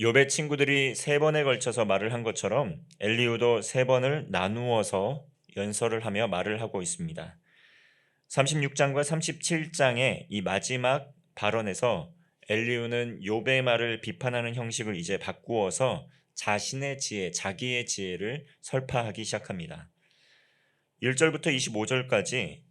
욥의 친구들이 세 번에 걸쳐서 말을 한 것처럼 엘리후도 세 번을 나누어서 연설을 하며 말을 하고 있습니다. 36장과 37장의 이 마지막 발언에서 엘리후는 욥의 말을 비판하는 형식을 이제 바꾸어서 자신의 지혜, 자기의 지혜를 설파하기 시작합니다. 1절부터 25절까지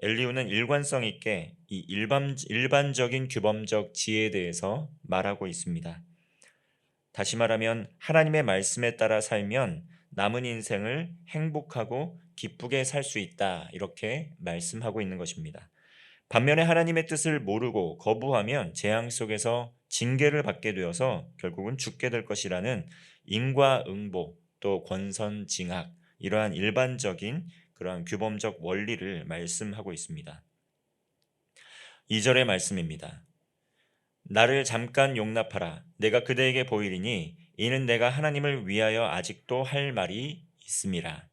엘리후는 일관성 있게 이 일반적인 규범적 지혜에 대해서 말하고 있습니다. 다시 말하면 하나님의 말씀에 따라 살면 남은 인생을 행복하고 기쁘게 살 수 있다. 이렇게 말씀하고 있는 것입니다. 반면에 하나님의 뜻을 모르고 거부하면 재앙 속에서 징계를 받게 되어서 결국은 죽게 될 것이라는 인과응보 또 권선징악 이러한 일반적인 그러한 규범적 원리를 말씀하고 있습니다. 2절의 말씀입니다. 나를 잠깐 용납하라. 내가 그대에게 보이리니 이는 내가 하나님을 위하여 아직도 할 말이 있음이라.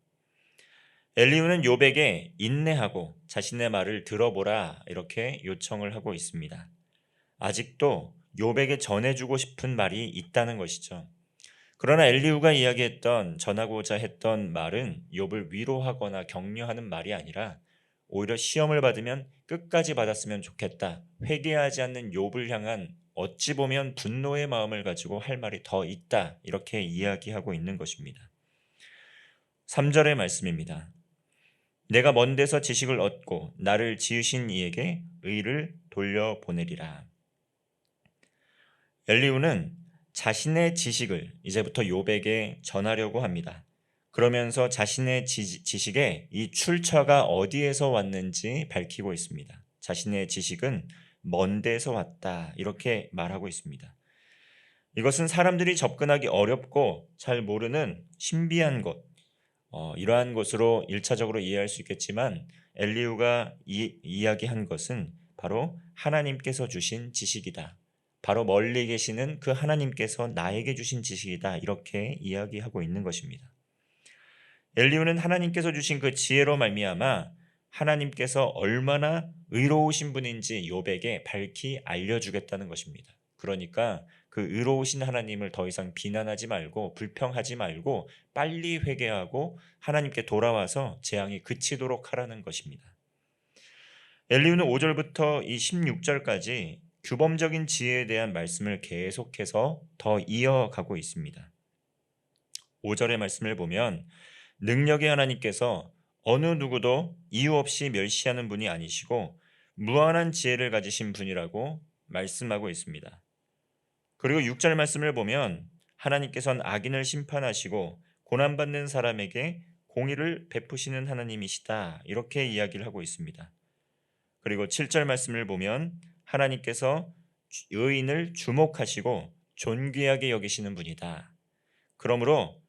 엘리후는 욥에게 인내하고 자신의 말을 들어보라 이렇게 요청을 하고 있습니다. 아직도 욥에게 전해주고 싶은 말이 있다는 것이죠. 그러나 엘리후가 전하고자 했던 말은 욥을 위로하거나 격려하는 말이 아니라 오히려 시험을 받으면 끝까지 받았으면 좋겠다. 회개하지 않는 욥을 향한 어찌 보면 분노의 마음을 가지고 할 말이 더 있다. 이렇게 이야기하고 있는 것입니다. 3절의 말씀입니다. 내가 먼 데서 지식을 얻고 나를 지으신 이에게 의를 돌려보내리라. 엘리후는 자신의 지식을 이제부터 욥에게 전하려고 합니다. 그러면서 자신의 지식의 이 출처가 어디에서 왔는지 밝히고 있습니다. 자신의 지식은 먼 데서 왔다 이렇게 말하고 있습니다. 이것은 사람들이 접근하기 어렵고 잘 모르는 신비한 곳, 이러한 것으로 1차적으로 이해할 수 있겠지만 엘리후가 이야기한 것은 바로 하나님께서 주신 지식이다. 바로 멀리 계시는 그 하나님께서 나에게 주신 지식이다. 이렇게 이야기하고 있는 것입니다. 엘리후는 하나님께서 주신 그 지혜로 말미암아 하나님께서 얼마나 의로우신 분인지 욥에게 밝히 알려주겠다는 것입니다. 그러니까 그 의로우신 하나님을 더 이상 비난하지 말고 불평하지 말고 빨리 회개하고 하나님께 돌아와서 재앙이 그치도록 하라는 것입니다. 엘리후는 5절부터 이 16절까지 규범적인 지혜에 대한 말씀을 계속해서 더 이어가고 있습니다. 5절의 말씀을 보면 능력의 하나님께서 어느 누구도 이유 없이 멸시하는 분이 아니시고 무한한 지혜를 가지신 분이라고 말씀하고 있습니다. 그리고 6절 말씀을 보면 하나님께서는 악인을 심판하시고 고난받는 사람에게 공의를 베푸시는 하나님이시다. 이렇게 이야기를 하고 있습니다. 그리고 7절 말씀을 보면 하나님께서 의인을 주목하시고 존귀하게 여기시는 분이다. 그러므로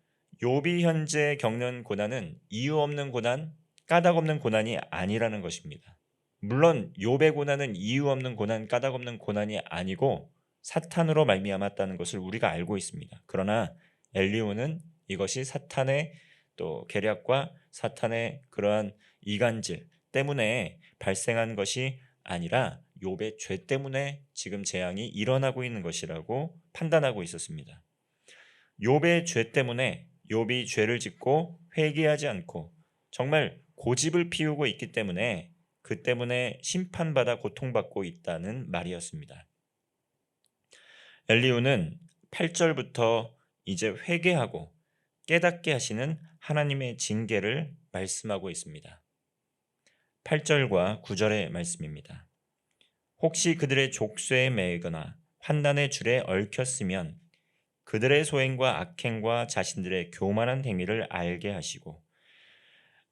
욥이 현재 겪는 고난은 이유 없는 고난, 까닭 없는 고난이 아니라는 것입니다. 물론 욥의 고난은 이유 없는 고난, 까닭 없는 고난이 아니고 사탄으로 말미암았다는 것을 우리가 알고 있습니다. 그러나 엘리후는 이것이 사탄의 또 계략과 사탄의 그러한 이간질 때문에 발생한 것이 아니라 욥의 죄 때문에 지금 재앙이 일어나고 있는 것이라고 판단하고 있었습니다. 욥의 죄 때문에 욥이 죄를 짓고 회개하지 않고 정말 고집을 피우고 있기 때문에 그 때문에 심판받아 고통받고 있다는 말이었습니다. 엘리후는 8절부터 이제 회개하고 깨닫게 하시는 하나님의 징계를 말씀하고 있습니다. 8절과 9절의 말씀입니다. 혹시 그들의 족쇄에 매거나 환난의 줄에 얽혔으면 그들의 소행과 악행과 자신들의 교만한 행위를 알게 하시고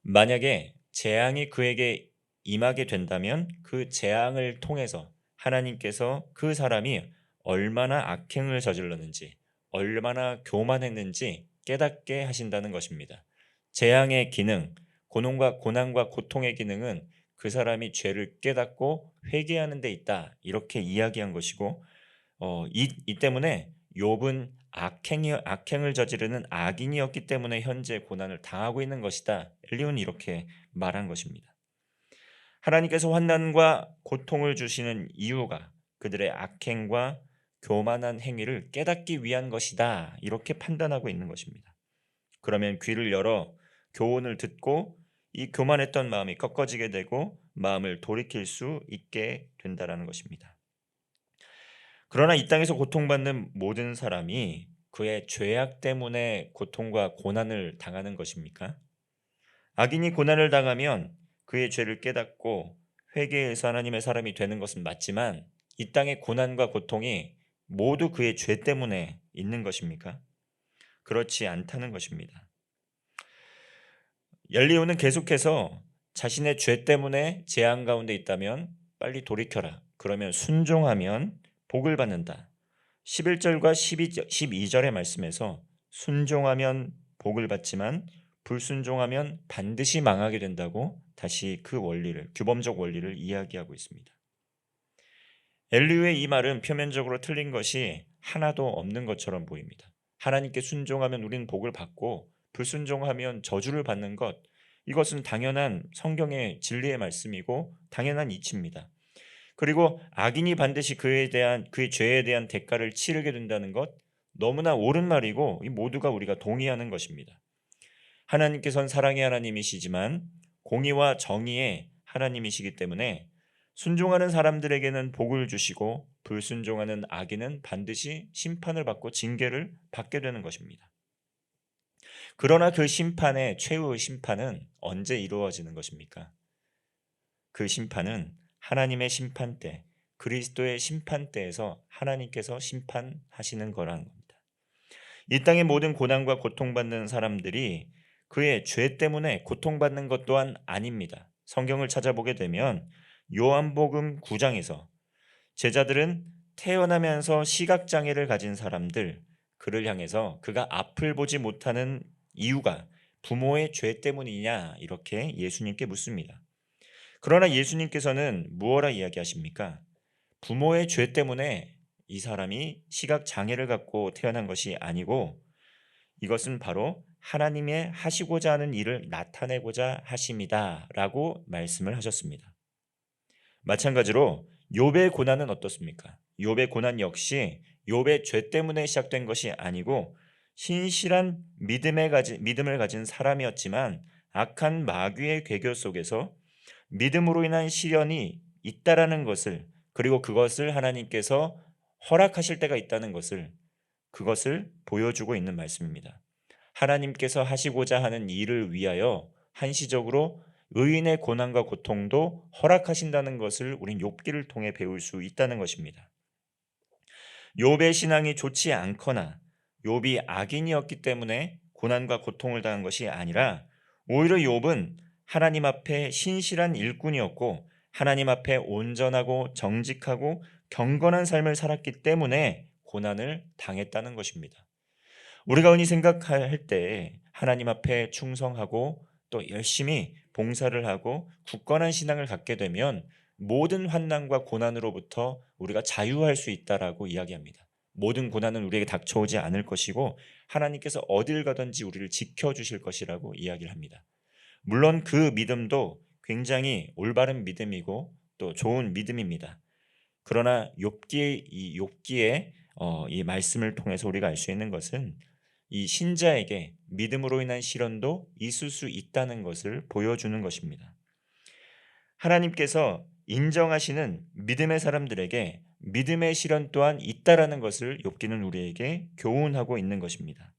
만약에 재앙이 그에게 임하게 된다면 그 재앙을 통해서 하나님께서 그 사람이 얼마나 악행을 저질렀는지 얼마나 교만했는지 깨닫게 하신다는 것입니다. 재앙의 기능, 고난과 고통의 기능은 그 사람이 죄를 깨닫고 회개하는 데 있다. 이렇게 이야기한 것이고 이 때문에 욥은 악행을 저지르는 악인이었기 때문에 현재 고난을 당하고 있는 것이다. 엘리후는 이렇게 말한 것입니다. 하나님께서 환난과 고통을 주시는 이유가 그들의 악행과 교만한 행위를 깨닫기 위한 것이다. 이렇게 판단하고 있는 것입니다. 그러면 귀를 열어 교훈을 듣고 이 교만했던 마음이 꺾어지게 되고 마음을 돌이킬 수 있게 된다라는 것입니다. 그러나 이 땅에서 고통받는 모든 사람이 그의 죄악 때문에 고통과 고난을 당하는 것입니까? 악인이 고난을 당하면 그의 죄를 깨닫고 회개해서 하나님의 사람이 되는 것은 맞지만 이 땅의 고난과 고통이 모두 그의 죄 때문에 있는 것입니까? 그렇지 않다는 것입니다. 엘리후는 계속해서 자신의 죄 때문에 재앙 가운데 있다면 빨리 돌이켜라. 그러면 순종하면 복을 받는다. 11절과 12절의 말씀에서 순종하면 복을 받지만 불순종하면 반드시 망하게 된다고 다시 그 원리를, 규범적 원리를 이야기하고 있습니다. 엘리후의 이 말은 표면적으로 틀린 것이 하나도 없는 것처럼 보입니다. 하나님께 순종하면 우리는 복을 받고 불순종하면 저주를 받는 것, 이것은 당연한 성경의 진리의 말씀이고 당연한 이치입니다. 그리고 악인이 반드시 그의 죄에 대한 대가를 치르게 된다는 것, 너무나 옳은 말이고 이 모두가 우리가 동의하는 것입니다. 하나님께서는 사랑의 하나님이시지만 공의와 정의의 하나님이시기 때문에 순종하는 사람들에게는 복을 주시고 불순종하는 악인은 반드시 심판을 받고 징계를 받게 되는 것입니다. 그러나 그 심판의 최후의 심판은 언제 이루어지는 것입니까? 그 심판은 하나님의 심판대, 그리스도의 심판대에서 하나님께서 심판하시는 거라는 겁니다. 이 땅의 모든 고난과 고통받는 사람들이 그의 죄 때문에 고통받는 것 또한 아닙니다. 성경을 찾아보게 되면 요한복음 9장에서 제자들은 태어나면서 시각장애를 가진 사람들, 그를 향해서 그가 앞을 보지 못하는 이유가 부모의 죄 때문이냐 이렇게 예수님께 묻습니다. 그러나 예수님께서는 무엇라 이야기하십니까? 부모의 죄 때문에 이 사람이 시각장애를 갖고 태어난 것이 아니고 이것은 바로 하나님의 하시고자 하는 일을 나타내고자 하심이다 라고 말씀을 하셨습니다. 마찬가지로 욥의 고난은 어떻습니까? 욥의 고난 역시 욥의 죄 때문에 시작된 것이 아니고 신실한 믿음을 가진 사람이었지만 악한 마귀의 괴교 속에서 믿음으로 인한 시련이 있다라는 것을, 그리고 그것을 하나님께서 허락하실 때가 있다는 것을, 그것을 보여주고 있는 말씀입니다. 하나님께서 하시고자 하는 일을 위하여 한시적으로 의인의 고난과 고통도 허락하신다는 것을 우린 욥기를 통해 배울 수 있다는 것입니다. 욥의 신앙이 좋지 않거나 욥이 악인이었기 때문에 고난과 고통을 당한 것이 아니라 오히려 욥은 하나님 앞에 신실한 일꾼이었고 하나님 앞에 온전하고 정직하고 경건한 삶을 살았기 때문에 고난을 당했다는 것입니다. 우리가 흔히 생각할 때 하나님 앞에 충성하고 또 열심히 봉사를 하고 굳건한 신앙을 갖게 되면 모든 환난과 고난으로부터 우리가 자유할 수 있다라고 이야기합니다. 모든 고난은 우리에게 닥쳐오지 않을 것이고 하나님께서 어딜 가든지 우리를 지켜주실 것이라고 이야기를 합니다. 물론 그 믿음도 굉장히 올바른 믿음이고 또 좋은 믿음입니다. 그러나 욥기의 이 말씀을 통해서 우리가 알 수 있는 것은 이 신자에게 믿음으로 인한 시련도 있을 수 있다는 것을 보여주는 것입니다. 하나님께서 인정하시는 믿음의 사람들에게 믿음의 시련 또한 있다라는 것을 욥기는 우리에게 교훈하고 있는 것입니다.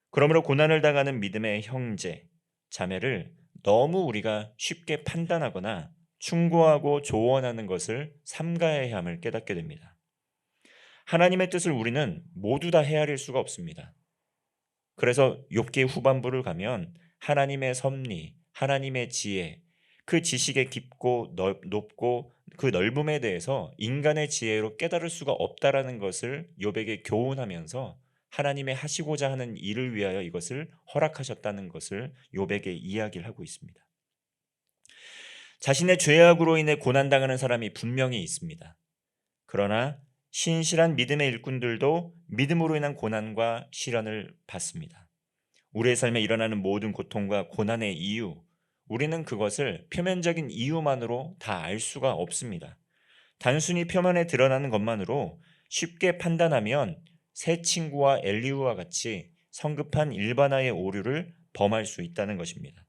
그러므로 고난을 당하는 믿음의 형제, 자매를 너무 우리가 쉽게 판단하거나 충고하고 조언하는 것을 삼가해야 함을 깨닫게 됩니다. 하나님의 뜻을 우리는 모두 다 헤아릴 수가 없습니다. 그래서 욥기의 후반부를 가면 하나님의 섭리, 하나님의 지혜, 그 지식의 깊고 높고 그 넓음에 대해서 인간의 지혜로 깨달을 수가 없다라는 것을 욥에게 교훈하면서 하나님의 하시고자 하는 일을 위하여 이것을 허락하셨다는 것을 욥에게 이야기를 하고 있습니다. 자신의 죄악으로 인해 고난당하는 사람이 분명히 있습니다. 그러나 신실한 믿음의 일꾼들도 믿음으로 인한 고난과 시련을 받습니다. 우리의 삶에 일어나는 모든 고통과 고난의 이유, 우리는 그것을 표면적인 이유만으로 다 알 수가 없습니다. 단순히 표면에 드러나는 것만으로 쉽게 판단하면 새 친구와 엘리후와 같이 성급한 일반화의 오류를 범할 수 있다는 것입니다.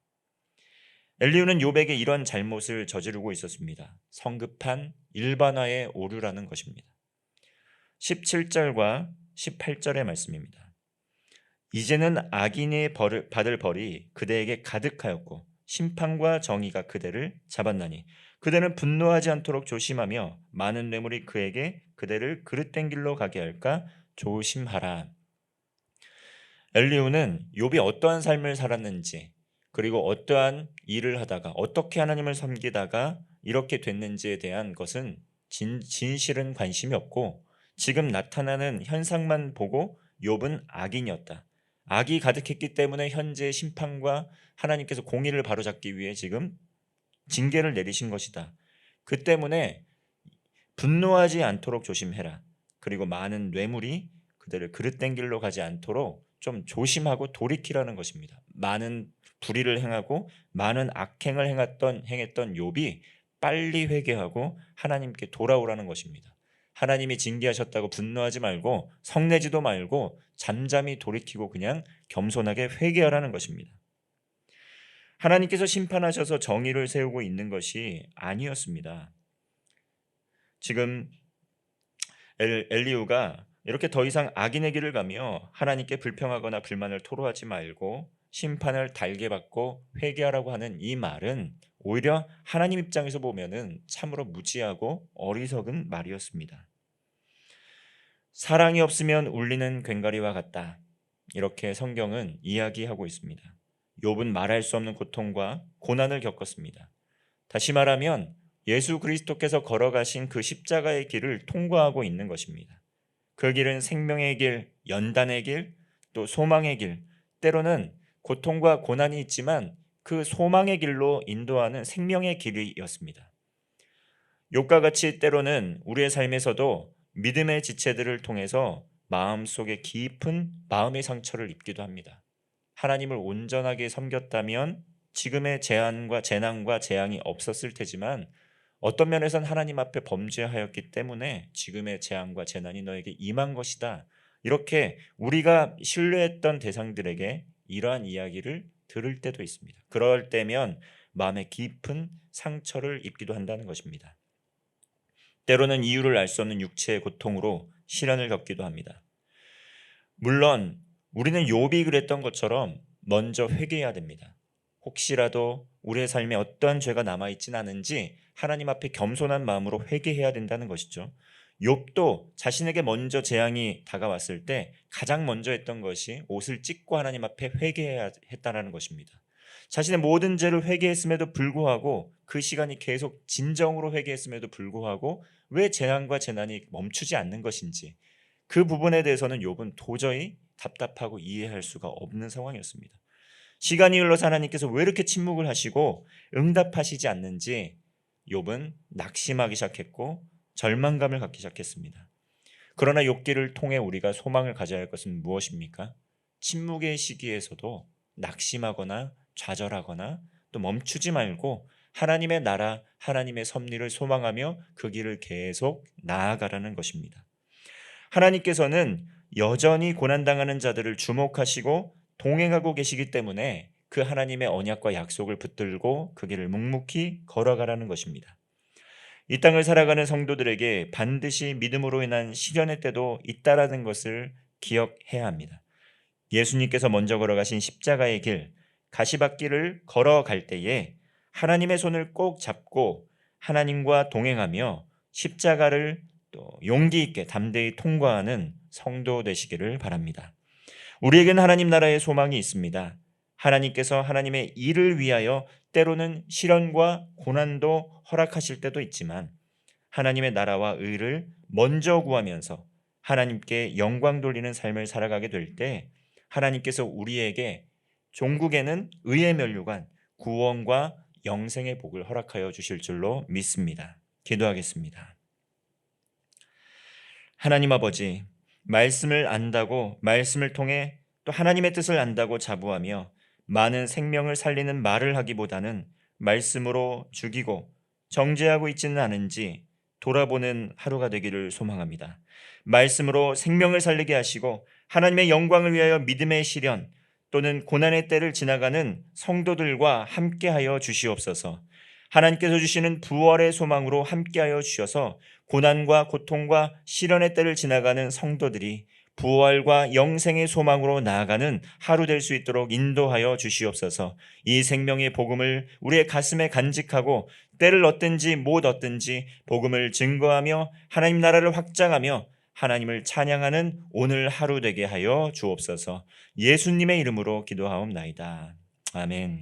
엘리후는 욥에게 이런 잘못을 저지르고 있었습니다. 성급한 일반화의 오류라는 것입니다. 17절과 18절의 말씀입니다. 이제는 악인이 받을 벌이 그대에게 가득하였고 심판과 정의가 그대를 잡았나니 그대는 분노하지 않도록 조심하며 많은 뇌물이 그대를 그릇된 길로 가게 할까 조심하라. 엘리후는 욥이 어떠한 삶을 살았는지, 그리고 어떠한 일을 하다가 어떻게 하나님을 섬기다가 이렇게 됐는지에 대한 것은 진실은 관심이 없고 지금 나타나는 현상만 보고 욥은 악인이었다. 악이 가득했기 때문에 현재의 심판과 하나님께서 공의를 바로잡기 위해 지금 징계를 내리신 것이다. 그 때문에 분노하지 않도록 조심해라. 그리고 많은 뇌물이 그들을 그릇된 길로 가지 않도록 좀 조심하고 돌이키라는 것입니다. 많은 불의를 행하고 많은 악행을 행했던 욥이 빨리 회개하고 하나님께 돌아오라는 것입니다. 하나님이 징계하셨다고 분노하지 말고 성내지도 말고 잠잠히 돌이키고 그냥 겸손하게 회개하라는 것입니다. 하나님께서 심판하셔서 정의를 세우고 있는 것이 아니었습니다. 지금 엘리후가 이렇게 더 이상 악인의 길을 가며 하나님께 불평하거나 불만을 토로하지 말고 심판을 달게 받고 회개하라고 하는 이 말은 오히려 하나님 입장에서 보면은 참으로 무지하고 어리석은 말이었습니다. 사랑이 없으면 울리는 괭가리와 같다. 이렇게 성경은 이야기하고 있습니다. 욥은 말할 수 없는 고통과 고난을 겪었습니다. 다시 말하면 예수 그리스도께서 걸어가신 그 십자가의 길을 통과하고 있는 것입니다. 그 길은 생명의 길, 연단의 길, 또 소망의 길, 때로는 고통과 고난이 있지만 그 소망의 길로 인도하는 생명의 길이었습니다. 욥과 같이 때로는 우리의 삶에서도 믿음의 지체들을 통해서 마음속에 깊은 마음의 상처를 입기도 합니다. 하나님을 온전하게 섬겼다면 지금의 재난과 재앙이 없었을 테지만 어떤 면에선 하나님 앞에 범죄하였기 때문에 지금의 재앙과 재난이 너에게 임한 것이다. 이렇게 우리가 신뢰했던 대상들에게 이러한 이야기를 들을 때도 있습니다. 그럴 때면 마음에 깊은 상처를 입기도 한다는 것입니다. 때로는 이유를 알 수 없는 육체의 고통으로 시련을 겪기도 합니다. 물론 우리는 욥이 그랬던 것처럼 먼저 회개해야 됩니다. 혹시라도 우리의 삶에 어떠한 죄가 남아있진 않은지 하나님 앞에 겸손한 마음으로 회개해야 된다는 것이죠. 욥도 자신에게 먼저 재앙이 다가왔을 때 가장 먼저 했던 것이 옷을 찢고 하나님 앞에 회개해야 했다는 것입니다. 자신의 모든 죄를 회개했음에도 불구하고 그 시간이 계속 진정으로 회개했음에도 불구하고 왜 재앙과 재난이 멈추지 않는 것인지 그 부분에 대해서는 욥은 도저히 답답하고 이해할 수가 없는 상황이었습니다. 시간이 흘러서 하나님께서 왜 이렇게 침묵을 하시고 응답하시지 않는지 욥은 낙심하기 시작했고 절망감을 갖기 시작했습니다. 그러나 욥기를 통해 우리가 소망을 가져야 할 것은 무엇입니까? 침묵의 시기에서도 낙심하거나 좌절하거나 또 멈추지 말고 하나님의 나라, 하나님의 섭리를 소망하며 그 길을 계속 나아가라는 것입니다. 하나님께서는 여전히 고난당하는 자들을 주목하시고 동행하고 계시기 때문에 그 하나님의 언약과 약속을 붙들고 그 길을 묵묵히 걸어가라는 것입니다. 이 땅을 살아가는 성도들에게 반드시 믿음으로 인한 시련의 때도 있다라는 것을 기억해야 합니다. 예수님께서 먼저 걸어가신 십자가의 길, 가시밭길을 걸어갈 때에 하나님의 손을 꼭 잡고 하나님과 동행하며 십자가를 또 용기 있게 담대히 통과하는 성도 되시기를 바랍니다. 우리에게는 하나님 나라의 소망이 있습니다. 하나님께서 하나님의 일을 위하여 때로는 시련과 고난도 허락하실 때도 있지만 하나님의 나라와 의를 먼저 구하면서 하나님께 영광 돌리는 삶을 살아가게 될 때 하나님께서 우리에게 종국에는 의의 면류관, 구원과 영생의 복을 허락하여 주실 줄로 믿습니다. 기도하겠습니다. 하나님 아버지, 말씀을 안다고 말씀을 통해 또 하나님의 뜻을 안다고 자부하며 많은 생명을 살리는 말을 하기보다는 말씀으로 죽이고 정죄하고 있지는 않은지 돌아보는 하루가 되기를 소망합니다. 말씀으로 생명을 살리게 하시고 하나님의 영광을 위하여 믿음의 시련 또는 고난의 때를 지나가는 성도들과 함께하여 주시옵소서. 하나님께서 주시는 부활의 소망으로 함께하여 주셔서 고난과 고통과 시련의 때를 지나가는 성도들이 부활과 영생의 소망으로 나아가는 하루 될 수 있도록 인도하여 주시옵소서. 이 생명의 복음을 우리의 가슴에 간직하고 때를 얻든지 못 얻든지 복음을 증거하며 하나님 나라를 확장하며 하나님을 찬양하는 오늘 하루 되게 하여 주옵소서. 예수님의 이름으로 기도하옵나이다. 아멘.